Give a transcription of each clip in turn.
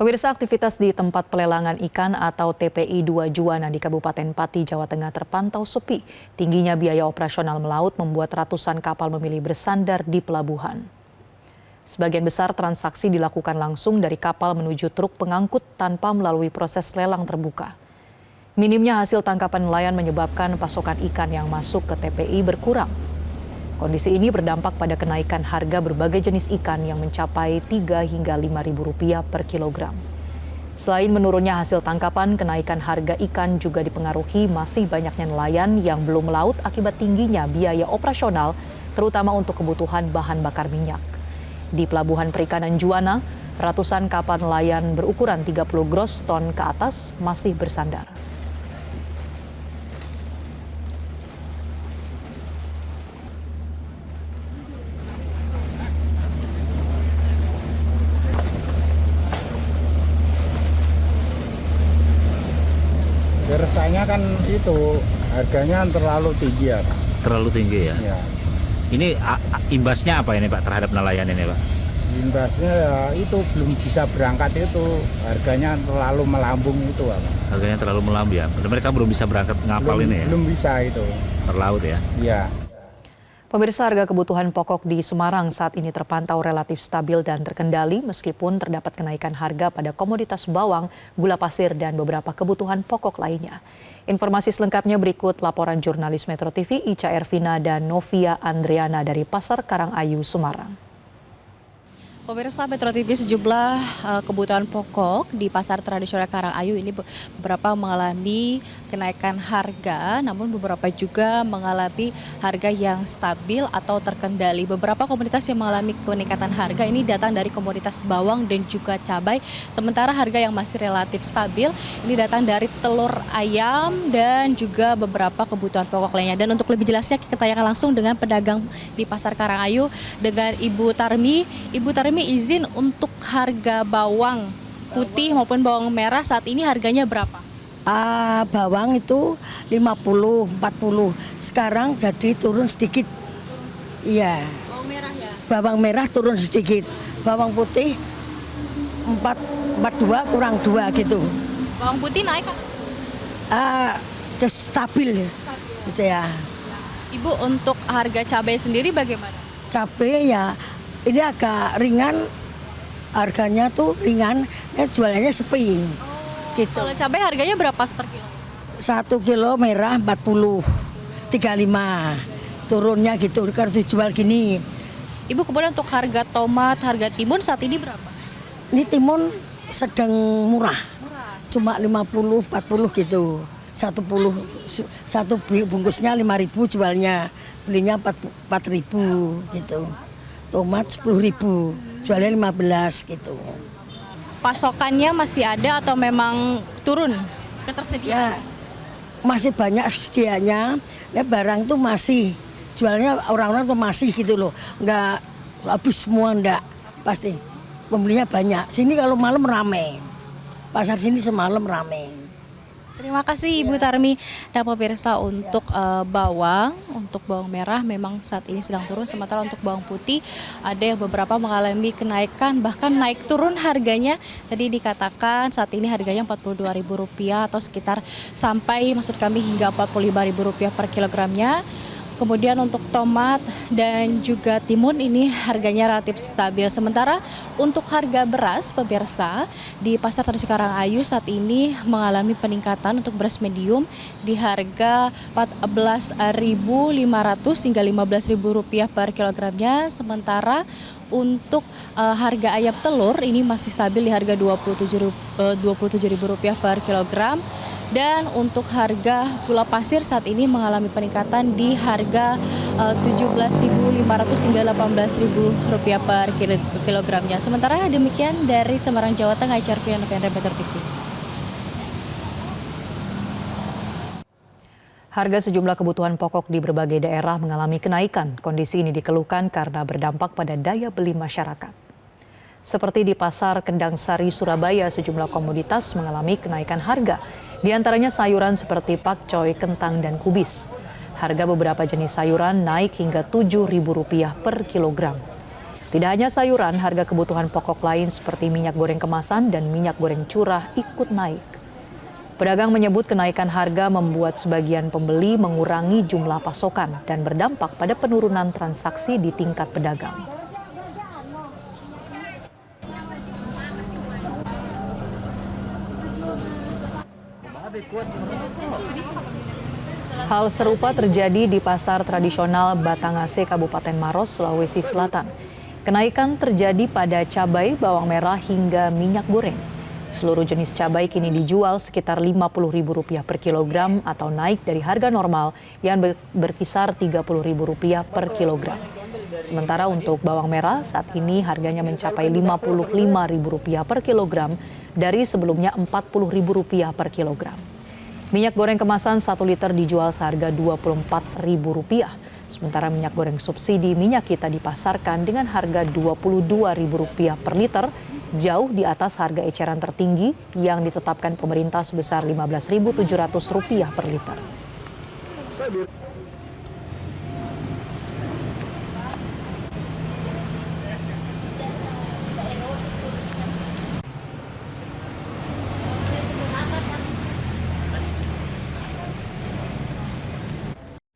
Pemirsa, aktivitas di tempat pelelangan ikan atau TPI 2 Juwana di Kabupaten Pati, Jawa Tengah terpantau sepi. Tingginya biaya operasional melaut membuat ratusan kapal memilih bersandar di pelabuhan. Sebagian besar transaksi dilakukan langsung dari kapal menuju truk pengangkut tanpa melalui proses lelang terbuka. Minimnya hasil tangkapan nelayan menyebabkan pasokan ikan yang masuk ke TPI berkurang. Kondisi ini berdampak pada kenaikan harga berbagai jenis ikan yang mencapai 3 hingga 5.000 rupiah per kilogram. Selain menurunnya hasil tangkapan, kenaikan harga ikan juga dipengaruhi masih banyaknya nelayan yang belum melaut akibat tingginya biaya operasional, terutama untuk kebutuhan bahan bakar minyak. Di Pelabuhan Perikanan Juwana, ratusan kapal nelayan berukuran 30 gross ton ke atas masih bersandar. Rasanya kan itu harganya terlalu tinggi ya, Pak. Terlalu tinggi ya? Ya. Ini imbasnya apa ini Pak terhadap nelayan ini Pak? Imbasnya ya itu belum bisa berangkat itu, harganya terlalu melambung itu Pak. Harganya terlalu melambung ya? Mereka belum bisa berangkat ngapal ini ya? Belum bisa itu. Perlaut ya? Iya. Pemirsa, harga kebutuhan pokok di Semarang saat ini terpantau relatif stabil dan terkendali meskipun terdapat kenaikan harga pada komoditas bawang, gula pasir, dan beberapa kebutuhan pokok lainnya. Informasi selengkapnya berikut laporan jurnalis Metro TV Ica Ervina dan Novia Andriana dari Pasar Karangayu, Semarang. Pemirsa Metro TV, sejumlah kebutuhan pokok di pasar tradisional Karangayu ini beberapa mengalami kenaikan harga, namun beberapa juga mengalami harga yang stabil atau terkendali. Beberapa komoditas yang mengalami peningkatan harga ini datang dari komoditas bawang dan juga cabai, sementara harga yang masih relatif stabil ini datang dari telur ayam dan juga beberapa kebutuhan pokok lainnya. Dan untuk lebih jelasnya kita tanyakan langsung dengan pedagang di pasar Karangayu dengan Ibu Tarmi. Ibu Tarmi, izin untuk harga bawang putih maupun bawang merah saat ini harganya berapa? Bawang itu 50, 40. Sekarang jadi turun sedikit. Iya. Bawang merah ya? Bawang merah turun sedikit. Bawang putih 42 kurang 2 gitu. Bawang putih naik kan? Stabil. Ya. Ibu, untuk harga cabai sendiri bagaimana? Cabai ya ini agak ringan, harganya tuh ringan, jualannya sepi. Gitu. Kalau cabai harganya berapa per kilo? 1 kilo merah 40, 35, turunnya gitu, kalau dijual gini. Ibu, kemudian untuk harga tomat, harga timun saat ini berapa? Ini timun sedang murah, cuma 50, 40 gitu. Satu bungkusnya 5.000 jualnya, belinya 4.000 gitu. Tomat 10.000, jualnya 15 gitu. Pasokannya masih ada atau memang turun ketersediaan? Ya, masih banyak sedianya, barang itu masih, jualnya orang-orang tuh masih gitu loh. Nggak habis semua, enggak, pasti. Pembelinya banyak, sini kalau malam rame, pasar sini semalam rame. Terima kasih Ibu Tarmi. Dan pemirsa, untuk bawang merah memang saat ini sedang turun, sementara untuk bawang putih ada yang beberapa mengalami kenaikan, bahkan naik turun harganya. Tadi dikatakan saat ini harganya Rp42.000 atau sekitar hingga Rp45.000 per kilogramnya. Kemudian untuk tomat dan juga timun ini harganya relatif stabil. Sementara untuk harga beras, pemirsa, di pasar tradisional Karangayu saat ini mengalami peningkatan untuk beras medium di harga Rp14.500 hingga Rp15.000 per kilogramnya. Sementara untuk harga ayam telur ini masih stabil di harga Rp27.000 per kilogram. Dan untuk harga gula pasir saat ini mengalami peningkatan di harga Rp17.500 hingga Rp18.000 per kilogramnya. Sementara demikian dari Semarang, Jawa Tengah, Ica Ervina, Metro TV. Harga sejumlah kebutuhan pokok di berbagai daerah mengalami kenaikan. Kondisi ini dikeluhkan karena berdampak pada daya beli masyarakat. Seperti di Pasar Kendang Sari, Surabaya, sejumlah komoditas mengalami kenaikan harga. Di antaranya sayuran seperti pakcoy, kentang, dan kubis. Harga beberapa jenis sayuran naik hingga Rp7.000 per kilogram. Tidak hanya sayuran, harga kebutuhan pokok lain seperti minyak goreng kemasan dan minyak goreng curah ikut naik. Pedagang menyebut kenaikan harga membuat sebagian pembeli mengurangi jumlah pasokan dan berdampak pada penurunan transaksi di tingkat pedagang. Hal serupa terjadi di pasar tradisional Batangase, Kabupaten Maros, Sulawesi Selatan. Kenaikan terjadi pada cabai, bawang merah hingga minyak goreng. Seluruh jenis cabai kini dijual sekitar Rp50.000 per kilogram atau naik dari harga normal yang berkisar Rp30.000 per kilogram. Sementara untuk bawang merah saat ini harganya mencapai Rp55.000 per kilogram dari sebelumnya Rp40.000 per kilogram. Minyak goreng kemasan 1 liter dijual seharga Rp24.000. Sementara minyak goreng subsidi minyak kita dipasarkan dengan harga Rp22.000 per liter, jauh di atas harga eceran tertinggi yang ditetapkan pemerintah sebesar Rp15.700 per liter.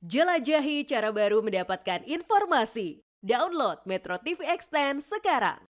Jelajahi cara baru mendapatkan informasi. Download Metro TV Extend sekarang.